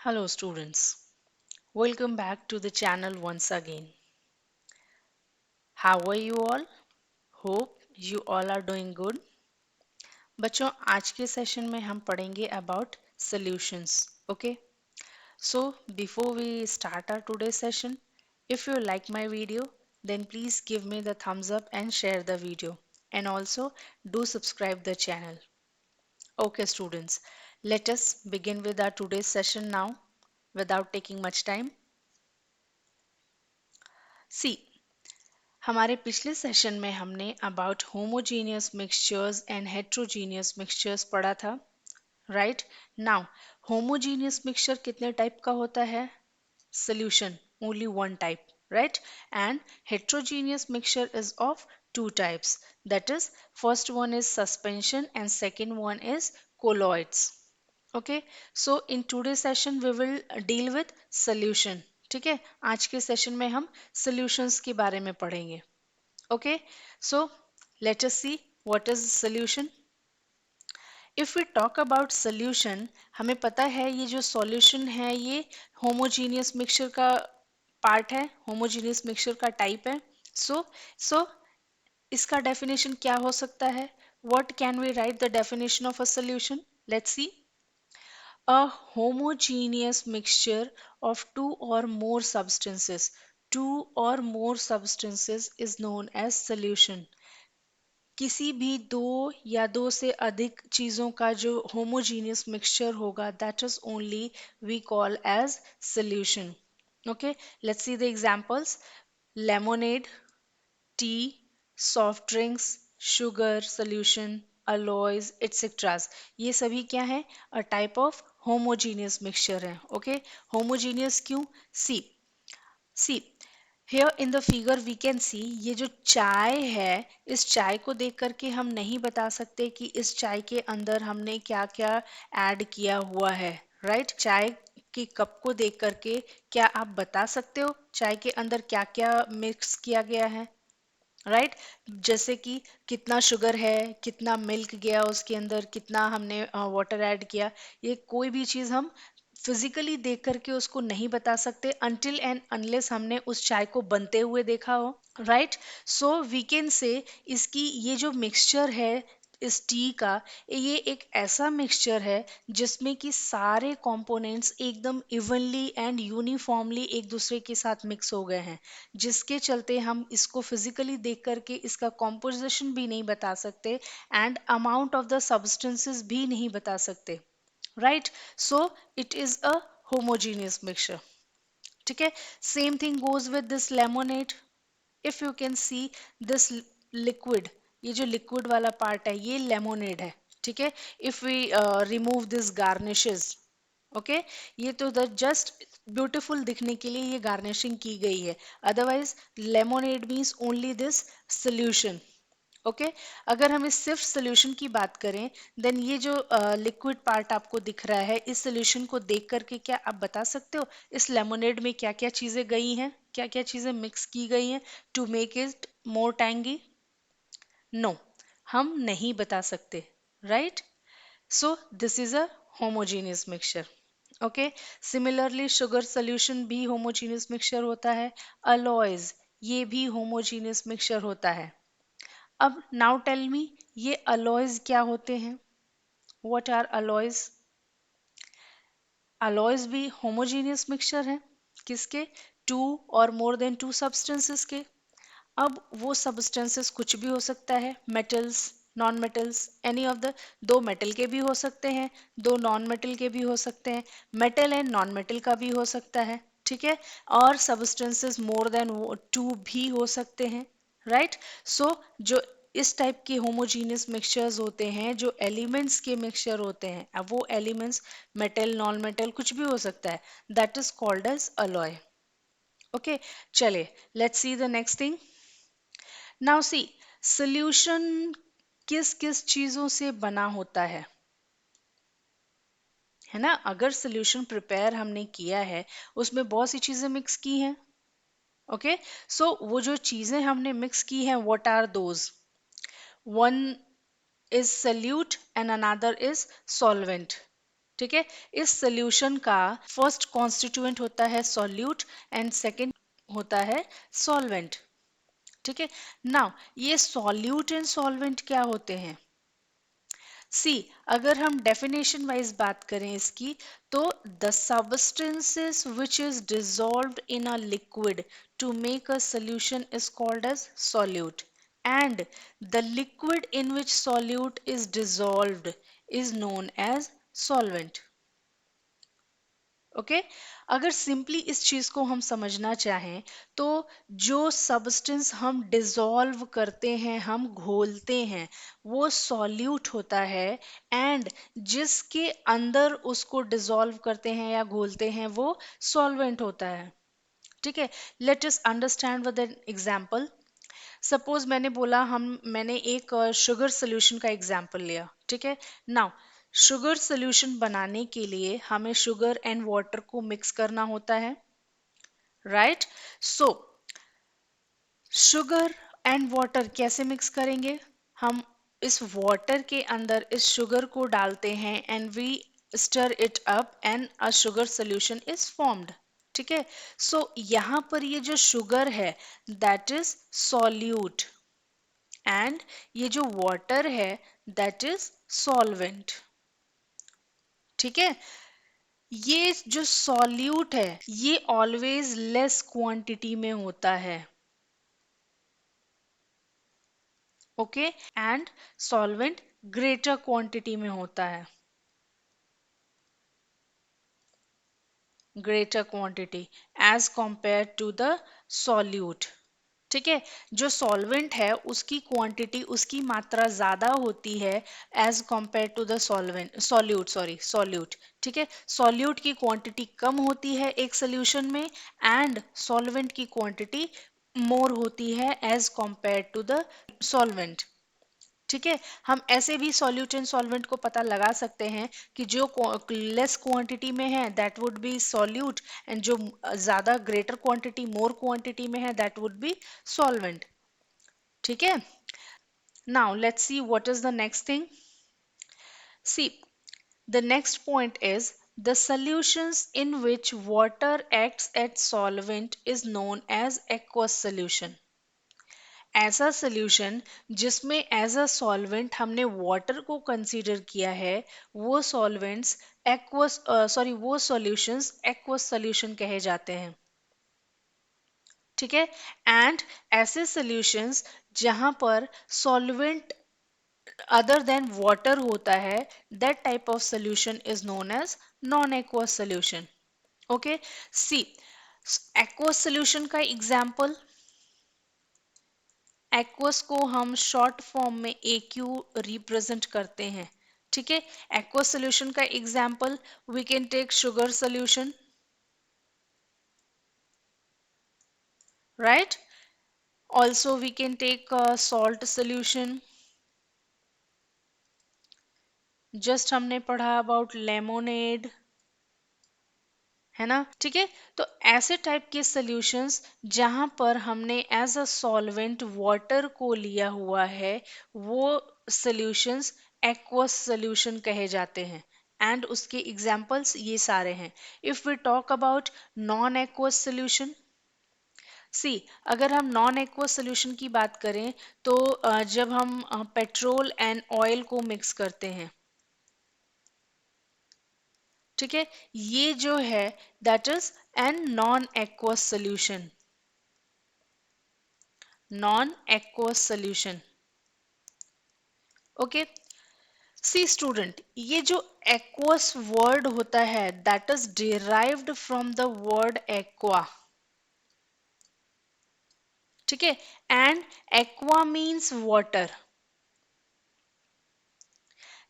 Hello students, welcome back to the channel once again. How are you all? Hope you all are doing good. बच्चों आज के session में हम पढ़ेंगे about solutions. Okay? So before we start our today's session, if you like my video, then please give me the thumbs up and share the video. And also do subscribe the channel. Okay students, let us begin with our today's session now without taking much time. See, हमारे पिछले session में हमने about homogeneous mixtures and heterogeneous mixtures पढ़ा था right now homogeneous mixture कितने type का होता है solution only one type right and heterogeneous mixture is of two types that is first one is suspension and second one is colloids okay so in today's session we will deal with solution ठीक है आज के session में हम solutions के बारे में पढ़ेंगे okay so let us see what is solution if we talk about solution हमें पता है ये जो solution है ये homogeneous mixture का पार्ट है homogeneous mixture का टाइप है so इसका डेफिनेशन क्या हो सकता है what can we write the definition of a solution let's see a homogeneous mixture of two or more substances is known as solution किसी भी दो या दो से अधिक चीजों का जो होमोजीनियस मिक्सचर होगा that is only we call as solution okay let's see the examples lemonade tea soft drinks sugar solution alloys etcetera ये सभी क्या है a type of homogeneous mixture है ओके होमोजीनियस क्यों see C Here in the figure we can see ये जो चाय है इस चाय को देख करके हम नहीं बता सकते कि इस चाय के अंदर हमने क्या क्या ऐड किया हुआ है राइट चाय के कप को देख करके क्या आप बता सकते हो चाय के अंदर क्या क्या मिक्स किया गया है राइट जैसे कि कितना शुगर है कितना मिल्क गया उसके अंदर कितना हमने वाटर ऐड किया ये कोई भी चीज़ हम फिजिकली देख करके उसको नहीं बता सकते अनटिल एंड अनलेस हमने उस चाय को बनते हुए देखा हो राइट सो वी कैन से इसकी ये जो मिक्सचर है इस टी का ये एक ऐसा मिक्सचर है जिसमें कि सारे कंपोनेंट्स एकदम इवनली एंड यूनिफॉर्मली एक दूसरे के साथ मिक्स हो गए हैं जिसके चलते हम इसको फिजिकली देख करके इसका कॉम्पोजिशन भी नहीं बता सकते and amount of the substances भी नहीं बता सकते right so it is a homogeneous mixture ठीक है same thing goes with this lemonade if you can see this liquid ये जो लिक्विड वाला पार्ट है ये लेमोनेड है ठीक है if we remove this garnishes okay ये तो जस्ट ब्यूटीफुल दिखने के लिए ये गार्निशिंग की गई है otherwise lemonade means only this solution okay अगर हम इस सिर्फ सोल्यूशन की बात करें देन ये जो लिक्विड पार्ट आपको दिख रहा है इस सोल्यूशन को देख करके क्या आप बता सकते हो इस लेमोनेड में क्या क्या चीजें गई हैं क्या क्या चीजें मिक्स की गई हैं to make it more tangy no हम नहीं बता सकते right so this is a homogeneous mixture okay similarly sugar solution भी होमोजीनियस मिक्सचर होता है अलॉयज ये भी होमोजीनियस मिक्सचर होता है अब नाउ टेल मी ये अलॉयज क्या होते हैं व्हाट आर अलॉयज अलॉयज भी होमोजीनियस मिक्सचर है किसके टू और मोर देन टू सब्सटेंसेस के अब वो सब्सटेंसेस कुछ भी हो सकता है metals non metals any of the दो मेटल के भी हो सकते हैं दो नॉन मेटल के भी हो सकते हैं मेटल एंड नॉन मेटल का भी हो सकता है ठीक है और सब्सटेंसेस मोर देन टू भी हो सकते हैं राइट सो जो इस टाइप के होमोजीनियस मिक्सचर्स होते हैं जो एलिमेंट्स के मिक्सचर होते हैं अब वो एलिमेंट्स मेटल नॉन मेटल कुछ भी हो सकता है that is called as alloy okay चले let's see the next thing now see solution किस किस चीजों से बना होता है ना अगर सॉल्यूशन प्रिपेयर हमने किया है उसमें बहुत सी चीजें मिक्स की हैं ओके सो वो जो चीजें हमने मिक्स की हैं what are those one is solute and another is solvent ठीक है। इस सॉल्यूशन का फर्स्ट कॉन्स्टिट्यूएंट होता है सॉल्यूट एंड सेकंड होता है सॉल्वेंट। ठीक है। नाउ ये सॉल्यूट एंड सॉल्वेंट क्या होते हैं? सी, अगर हम डेफिनेशन वाइज बात करें इसकी, तो the substances which is dissolved in a liquid to make a solution is called as solute, and the liquid in which solute is dissolved is known as solvent. Okay. अगर simply इस चीज को हम समझना चाहें, तो जो सब्सटेंस हम डिसॉल्व करते हैं, हम घोलते हैं, वो सॉल्यूट होता है, एंड जिसके अंदर उसको डिसॉल्व करते हैं या घोलते हैं वो सॉल्वेंट होता है। ठीक है। Let us understand with an example. Suppose मैंने एक शुगर सोल्यूशन का एग्जांपल लिया। ठीक है। नाउ शुगर सोल्यूशन बनाने के लिए हमें शुगर एंड वाटर को मिक्स करना होता है, right? So sugar and water कैसे मिक्स करेंगे? हम इस वाटर के अंदर इस शुगर को डालते हैं and we stir it up and a sugar solution is formed. ठीक है। सो यहाँ पर ये जो शुगर है दैट इज सॉल्यूट, एंड ये जो वाटर है दैट इज सॉल्वेंट। ठीक है। ये जो सॉल्यूट है ये ऑलवेज लेस क्वांटिटी में होता है, okay, and solvent greater quantity में होता है, greater quantity as compare to the solute. ठीक है। जो सॉल्वेंट है उसकी क्वांटिटी, उसकी मात्रा ज्यादा होती है as compare to the solvent, solute. ठीक है। सॉल्यूट की क्वांटिटी कम होती है एक सोल्यूशन में, एंड सॉल्वेंट की क्वांटिटी मोर होती है as compare to the solvent. ठीक है। हम ऐसे भी सॉल्यूट एंड सॉल्वेंट को पता लगा सकते हैं कि जो लेस क्वांटिटी में है that would be solute, and जो ज्यादा ग्रेटर क्वांटिटी, मोर क्वांटिटी में है दैट वुड बी सॉल्वेंट। ठीक है। Now let's see what is the next thing. See, the next point is the solutions in which water acts as solvent is known as aqueous solution। ऐसा solution जिसमें as a solvent हमने water को consider किया है, वो solvents aqueous वो solutions aqueous solution कहे जाते हैं। ठीक है। एंड ऐसे सॉल्यूशंस जहां पर सॉल्वेंट अदर देन वाटर होता है, that type of solution is known as non aqueous solution. Okay. See, aqueous solution का एग्जांपल, एक्वस को हम शॉर्ट फॉर्म में AQ रिप्रेजेंट करते हैं। ठीक है। एक्वस सॉल्यूशन का example we can take sugar solution, right? Also we can take salt solution. Just हमने पढ़ा अबाउट लेमोनेड, है ना? ठीक है। तो ऐसे टाइप के सॉल्यूशंस जहां पर हमने एज अ सॉल्वेंट वाटर को लिया हुआ है, वो सॉल्यूशंस एक्वस सॉल्यूशन कहे जाते हैं, एंड उसके एग्जांपल्स ये सारे हैं। If we talk about non aqueous solution, see, अगर हम नॉन एक्वस सॉल्यूशन की बात करें, तो जब हम पेट्रोल एंड ऑयल को मिक्स करते हैं, ठीक है, ये जो है that is an non aqueous solution, non aqueous solution. Okay. See student, ये जो एक्वस वर्ड होता है that is derived from the word aqua. ठीक है। And aqua means water,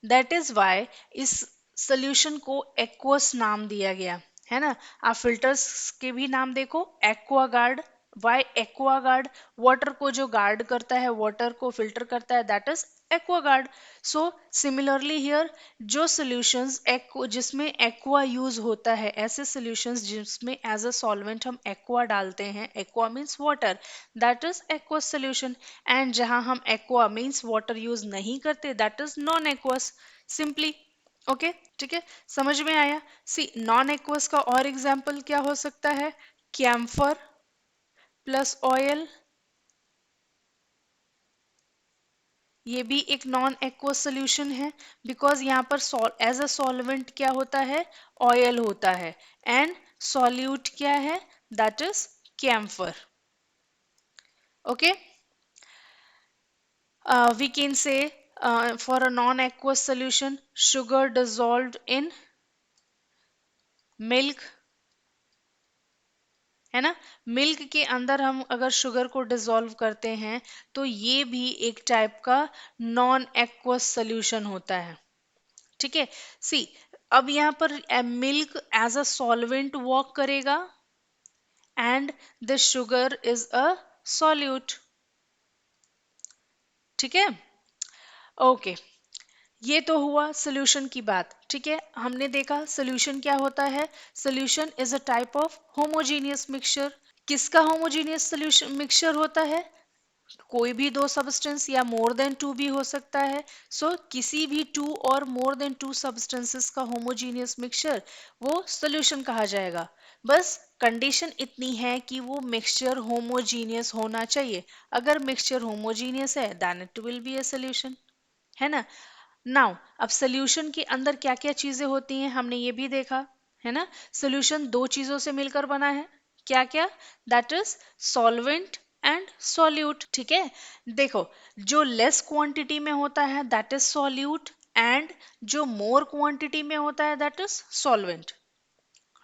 that is why इस सोल्यूशन को एक्वस नाम दिया गया, है ना? आप फिल्टर्स के भी नाम देखो, एक्वागार्ड। Y Aquaguard? वाटर को जो गार्ड करता है, वाटर को फिल्टर करता है, that is Aquaguard. So similarly here, जो सॉल्यूशंस जिसमें एक्वा यूज होता है, ऐसे सॉल्यूशंस जिसमें एज अ सॉल्वेंट हम एक्वा डालते हैं, aqua means water, that is aqueous solution. And जहां हम एक्वा मीन्स वाटर यूज नहीं करते, that is non aqueous, simply. Okay. ठीक है, समझ में आया? सी नॉन एक्वस का और एग्जाम्पल क्या हो सकता है? कैम्फर प्लस ऑयल, ये भी एक नॉन एक्वस सोल्यूशन है, बिकॉज यहाँ पर एज अ सॉल्वेंट क्या होता है? ऑयल होता है, एंड सॉल्यूट क्या है? That is camphor. Okay, we can say for a non-aqueous solution, sugar dissolved in milk, है ना? मिल्क के अंदर हम अगर शुगर को डिसॉल्व करते हैं तो ये भी एक टाइप का नॉन एक्वस सोल्यूशन होता है. ठीक है, सी अब यहाँ पर milk as a solvent work करेगा and the sugar is a solute. ठीक है, ओके, ये तो हुआ सोल्यूशन की बात. ठीक है, हमने देखा सोल्यूशन क्या होता है. Solution is a type of homogeneous mixture. किसका होमोजीनियस सोल्यूशन मिक्सचर होता है? कोई भी दो सब्सटेंस या मोर देन टू भी हो सकता है. सो किसी भी टू और मोर देन टू सब्सटेंसेस का होमोजीनियस मिक्सचर वो सोल्यूशन कहा जाएगा. बस कंडीशन इतनी है कि वो मिक्सचर होमोजीनियस होना चाहिए. अगर मिक्सचर होमोजीनियस है then it will be a solution, है ना? नाउ अब सोल्यूशन के अंदर क्या क्या चीजें होती हैं हमने ये भी देखा, है ना? सोल्यूशन दो चीजों से मिलकर बना है. क्या क्या? That is solvent and solute. ठीक है, देखो, जो लेस क्वांटिटी में होता है दैट इज सॉल्यूट, एंड जो मोर क्वांटिटी में होता है दैट इज सॉल्वेंट.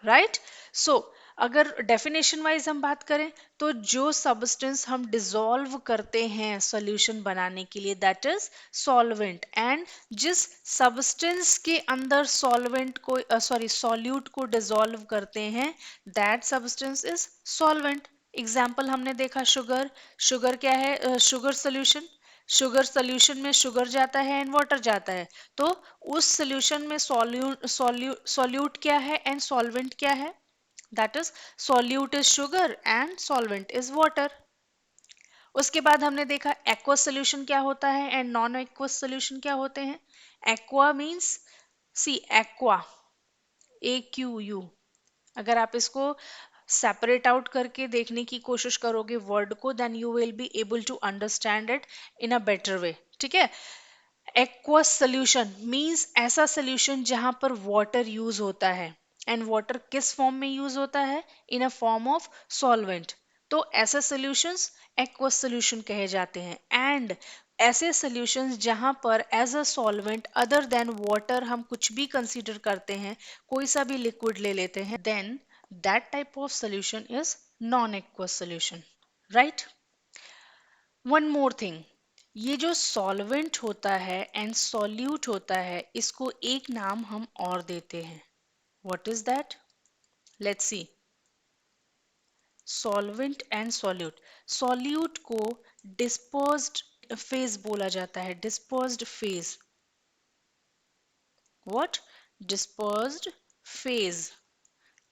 राइट? सो अगर डेफिनेशन वाइज हम बात करें तो जो सब्सटेंस हम डिसॉल्व करते हैं सॉल्यूशन बनाने के लिए दैट इज सॉल्वेंट, एंड जिस सब्सटेंस के अंदर सॉल्वेंट को सॉरी सॉल्यूट को डिसॉल्व करते हैं that substance is solvent. Example हमने देखा शुगर. शुगर क्या है? Sugar solution. शुगर सोल्यूशन में शुगर जाता है एंड वाटर जाता है, तो उस सोल्यूशन में सॉल्यूट क्या है एंड सॉल्वेंट क्या है? That is solute is sugar and solvent is water. उसके बाद हमने देखा एक्वस सोल्यूशन क्या होता है एंड नॉन एक्वस सोल्यूशन क्या होते हैं. एक्वा मींस, सी एक्वा, ए क्यू यू, अगर आप इसको सेपरेट आउट करके देखने की कोशिश करोगे वर्ड को then you will be able to understand it in a better way. ठीक है, एक्वस सोल्यूशन मींस ऐसा सोल्यूशन जहां पर वाटर यूज होता है, एंड वाटर किस फॉर्म में यूज होता है? In a form of solvent. तो ऐसे सॉल्यूशंस एक्वस सोल्यूशन कहे जाते हैं. एंड ऐसे सॉल्यूशंस जहां पर as a solvent other than water हम कुछ भी कंसीडर करते हैं, कोई सा भी लिक्विड ले लेते हैं, then that type of solution is non aqueous solution. Right? One more thing, ये जो सॉल्वेंट होता है एंड सॉल्यूट होता है इसको एक नाम हम और देते हैं. What is that? Let's see. Solvent and solute. Solute को डिस्पर्स्ड फेज बोला जाता है. Dispersed phase. What? Dispersed phase.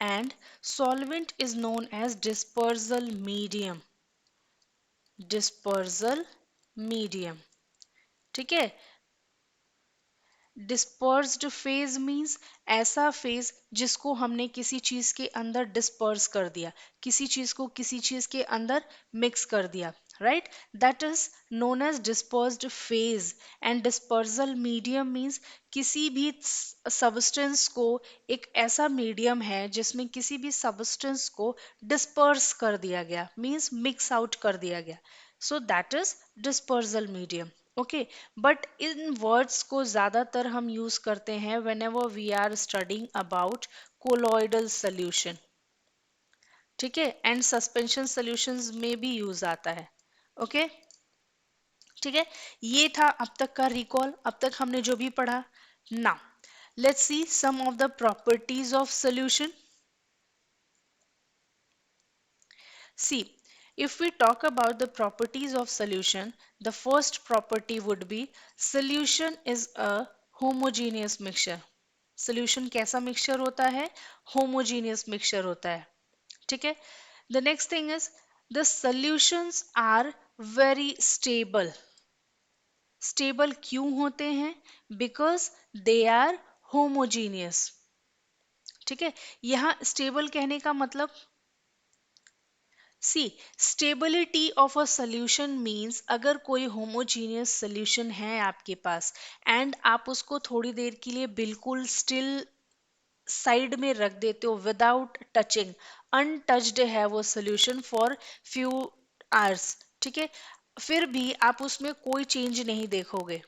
And solvent is known as dispersal medium. Dispersal medium. ठीक है, डिस्पर्स्ड फेज मींस ऐसा फेज जिसको हमने किसी चीज के अंदर डिस्पर्स कर दिया, किसी चीज को किसी चीज के अंदर मिक्स कर दिया. Right? That is known as dispersed phase. And dispersal medium means किसी भी सबस्टेंस को, एक ऐसा मीडियम है जिसमें किसी भी सबस्टेंस को डिस्पर्स कर दिया गया, मींस मिक्स आउट कर दिया गया. So that is dispersal medium. Okay, but in words को ज्यादातर हम यूज करते हैं whenever we are studying about colloidal solution. ठीक है, एंड सस्पेंशन सॉल्यूशंस में भी यूज आता है. ओके, ठीक है, ये था अब तक का रिकॉल. अब तक हमने जो भी पढ़ा. Now let's see some of the properties of solution. See, if we talk about the properties of solution, the first property would be solution is a homogeneous mixture. Solution कैसा mixture होता है? Homogeneous mixture होता है. ठीक है? The next thing is the solutions are very stable. Stable क्यों होते हैं? Because they are homogeneous. ठीक है, यहाँ स्टेबल कहने का मतलब, see, stability of a solution means अगर कोई होमोजीनियस सॉल्यूशन है आपके पास एंड आप उसको थोड़ी देर के लिए बिल्कुल स्टिल साइड में रख देते हो विदाउट टचिंग, अनटच्ड है वो सॉल्यूशन फॉर फ्यू आवर्स, ठीक है, फिर भी आप उसमें कोई चेंज नहीं देखोगे।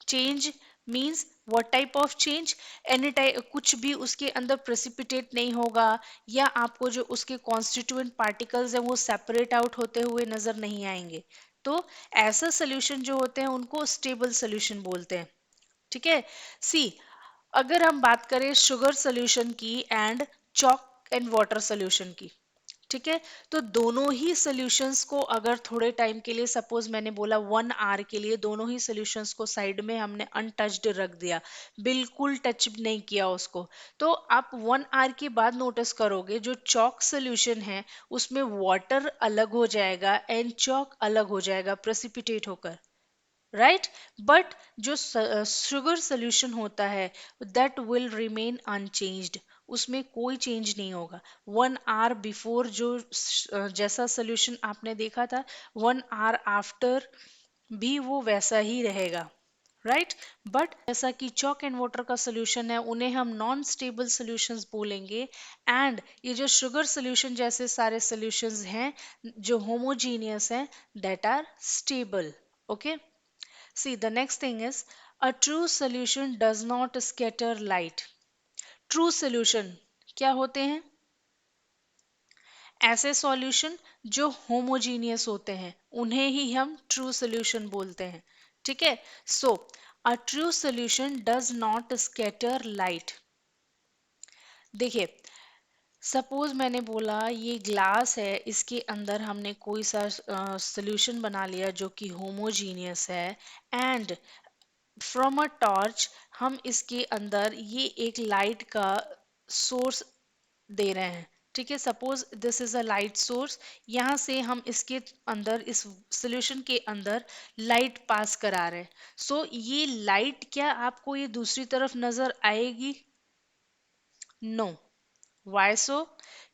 Change means what type of change, any type, कुछ भी उसके अंदर प्रेसिपिटेट नहीं होगा, या आपको जो उसके कॉन्स्टिट्यूएंट पार्टिकल्स हैं वो सेपरेट आउट होते हुए नजर नहीं आएंगे। तो ऐसा सोल्यूशन जो होते हैं उनको स्टेबल सोल्यूशन बोलते हैं। ठीक है, सी, अगर हम बात करें शुगर सोल्यूशन की and chalk and water solution की, ठीक है, तो दोनों ही सॉल्यूशंस को अगर थोड़े टाइम के लिए, सपोज मैंने बोला 1 आवर के लिए, दोनों ही सॉल्यूशंस को साइड में हमने अनटच्ड रख दिया, बिल्कुल टच नहीं किया उसको, तो आप 1 आवर के बाद नोटिस करोगे जो चॉक सॉल्यूशन है उसमें वाटर अलग हो जाएगा एंड चॉक अलग हो जाएगा प्रेसिपिटेट होकर, राइट, बट जो शुगर सोल्यूशन होता है दैट विल रिमेन अनचेंज्ड, उसमें कोई चेंज नहीं होगा। 1 आवर बिफोर जो जैसा सोल्यूशन आपने देखा था, 1 आवर आफ्टर भी वो वैसा ही रहेगा, राइट, बट जैसा कि चॉक एंड वाटर का सोल्यूशन है उन्हें हम नॉन स्टेबल सोल्यूशंस बोलेंगे, एंड ये जो शुगर सोल्यूशन जैसे सारे सोल्यूशंस हैं जो होमोजीनियस हैं that are stable. Okay, see, the next thing is a true solution does not scatter light. True solution क्या होते हैं? ऐसे सॉल्यूशन जो होमोजीनियस होते हैं उन्हें ही हम ट्रू सॉल्यूशन बोलते हैं। ठीक है, so a true solution does not scatter light. देखिए, सपोज मैंने बोला ये ग्लास है, इसके अंदर हमने कोई सा सॉल्यूशन बना लिया जो कि होमोजीनियस है, एंड फ्रॉम अ टॉर्च हम इसके अंदर ये एक लाइट का सोर्स दे रहे हैं। ठीक है, suppose this is a light source, यहाँ से हम इसके अंदर इस सॉल्यूशन के अंदर लाइट पास करा रहे हैं। सो ये लाइट क्या आपको ये दूसरी तरफ नजर आएगी? नो। वाई सो?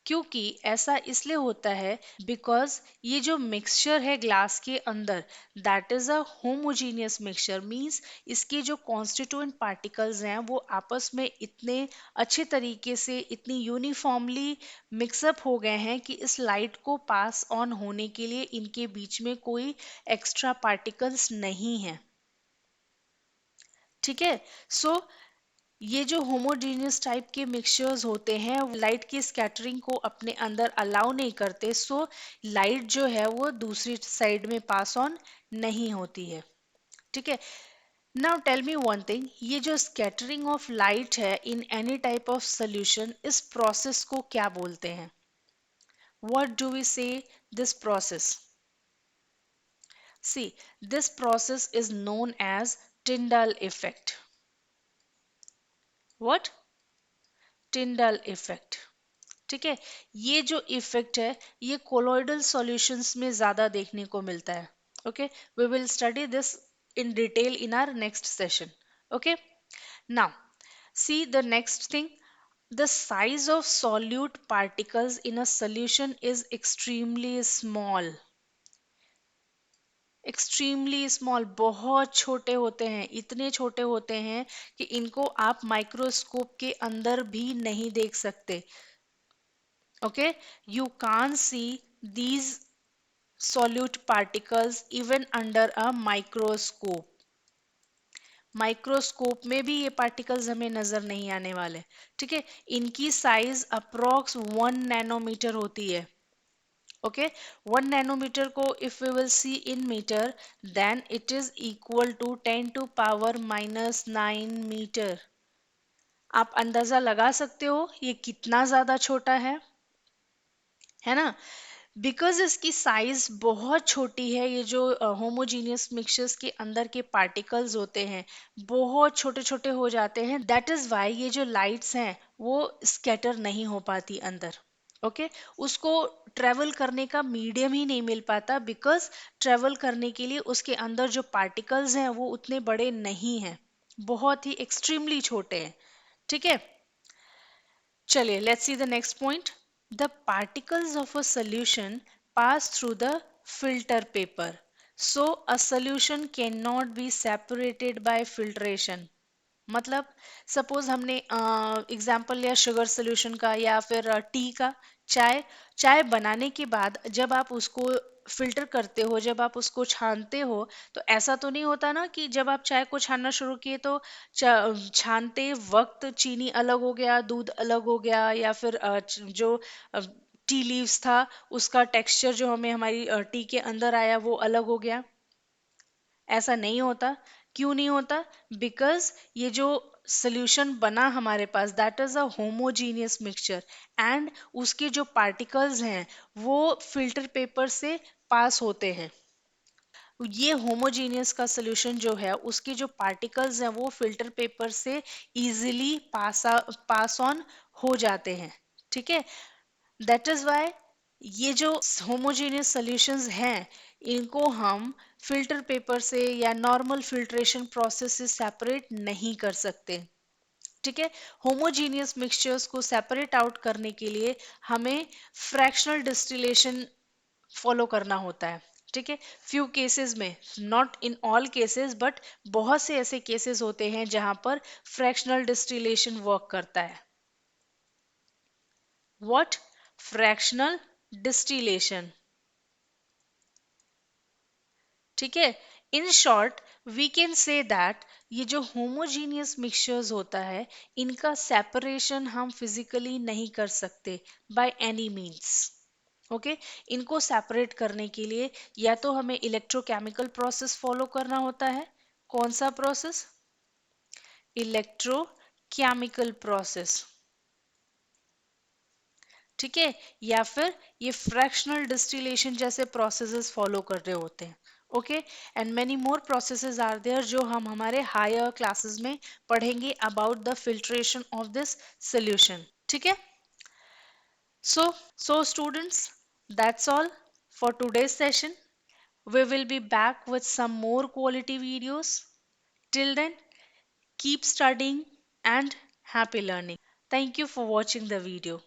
क्योंकि ऐसा इसलिए होता है बिकॉज ये जो मिक्सचर है ग्लास के अंदर that is a homogeneous mixture, means इसके जो कॉन्स्टिट्यूएंट पार्टिकल्स हैं वो आपस में इतने अच्छे तरीके से इतनी यूनिफॉर्मली मिक्सअप हो गए हैं कि इस लाइट को पास ऑन होने के लिए इनके बीच में कोई एक्स्ट्रा पार्टिकल्स नहीं है। ठीक है, सो ये जो होमोजेनियस टाइप के मिक्सचर्स होते हैं वो लाइट की स्कैटरिंग को अपने अंदर अलाउ नहीं करते, सो लाइट जो है वो दूसरी साइड में पास ऑन नहीं होती है। ठीक है, now tell me one thing, ये जो स्कैटरिंग ऑफ लाइट है in any type of solution, इस प्रोसेस को क्या बोलते हैं? What do we say this process? See, this process is known as Tyndall effect. What? Tyndall effect. ठीक है, ये जो इफेक्ट है ये कोलोइडल सॉल्यूशंस में ज्यादा देखने को मिलता है। Okay, we will study this in detail in our next session. Okay, now see the next thing, the size of solute particles in a solution is extremely small। Extremely small, बहुत छोटे होते हैं, इतने छोटे होते हैं कि इनको आप माइक्रोस्कोप के अंदर भी नहीं देख सकते। Okay, you can't see these solute particles even under a microscope। Microscope में भी ये पार्टिकल्स हमें नजर नहीं आने वाले। ठीक है, इनकी साइज अप्रोक्स 1 नैनोमीटर होती है। ओके, 1 नैनोमीटर को if we will see in metre then it is equal to 10⁻⁹मीटर। आप अंदाजा लगा सकते हो ये कितना ज्यादा छोटा है ना? बिकॉज इसकी साइज बहुत छोटी है, ये जो होमोजीनियस मिक्सचर्स के अंदर के पार्टिकल्स होते हैं बहुत छोटे छोटे हो जाते हैं, दैट इज वाई ये जो लाइट्स हैं वो स्कैटर नहीं हो पाती अंदर। ओके, उसको ट्रेवल करने का मीडियम ही नहीं मिल पाता बिकॉज ट्रेवल करने के लिए उसके अंदर जो पार्टिकल्स हैं वो उतने बड़े नहीं हैं, बहुत ही एक्सट्रीमली छोटे हैं। ठीक है, चलिए let's see the next point. The particles of a solution pass through the filter paper, so a solution can not be separated by filtration. मतलब सपोज हमने एग्जाम्पल लिया शुगर सोल्यूशन का या फिर टी का. चाय चाय बनाने के बाद जब आप उसको फिल्टर करते हो, जब आप उसको छानते हो, तो ऐसा तो नहीं होता ना कि जब आप चाय को छानना शुरू किए तो छानते वक्त चीनी अलग हो गया, दूध अलग हो गया, या फिर जो टी लीव्स था उसका टेक्सचर जो हमें हमारी टी के अंदर आया वो अलग हो गया. ऐसा नहीं होता. क्यों नहीं होता? बिकॉज ये जो सोल्यूशन बना हमारे पास that is a homogeneous mixture, and उसके जो पार्टिकल्स हैं वो फिल्टर पेपर से पास होते हैं. ये होमोजीनियस का सोल्यूशन जो है उसके जो पार्टिकल्स हैं वो फिल्टर पेपर से इजीली पास ऑन हो जाते हैं. ठीक है, दैट इज वाई ये जो होमोजेनियस सॉल्यूशंस हैं इनको हम फिल्टर पेपर से या नॉर्मल फिल्ट्रेशन प्रोसेस से सेपरेट नहीं कर सकते. ठीक है, होमोजीनियस मिक्सचर्स को सेपरेट आउट करने के लिए हमें फ्रैक्शनल डिस्टिलेशन फॉलो करना होता है. ठीक है, फ्यू केसेस में, not in all cases but बहुत से ऐसे केसेस होते हैं जहां पर फ्रैक्शनल डिस्टिलेशन वर्क करता है. व्हाट? Fractional distillation. ठीक है, in short we can say that ये जो होमोजीनियस मिक्सचर्स होता है इनका सेपरेशन हम फिजिकली नहीं कर सकते बाय एनी मींस. ओके, इनको सेपरेट करने के लिए या तो हमें इलेक्ट्रोकेमिकल प्रोसेस फॉलो करना होता है. कौन सा प्रोसेस? Electrochemical process. ठीक है, या फिर ये फ्रैक्शनल डिस्टिलेशन जैसे प्रोसेसेस फॉलो कर रहे होते हैं. Okay, and many more processes are there जो हम हमारे हायर क्लासेस में पढ़ेंगे about the filtration of this solution. ठीक है, so students, that's all for today's session. We will be back with some more quality videos. Till then, keep studying and happy learning. Thank you for watching the video.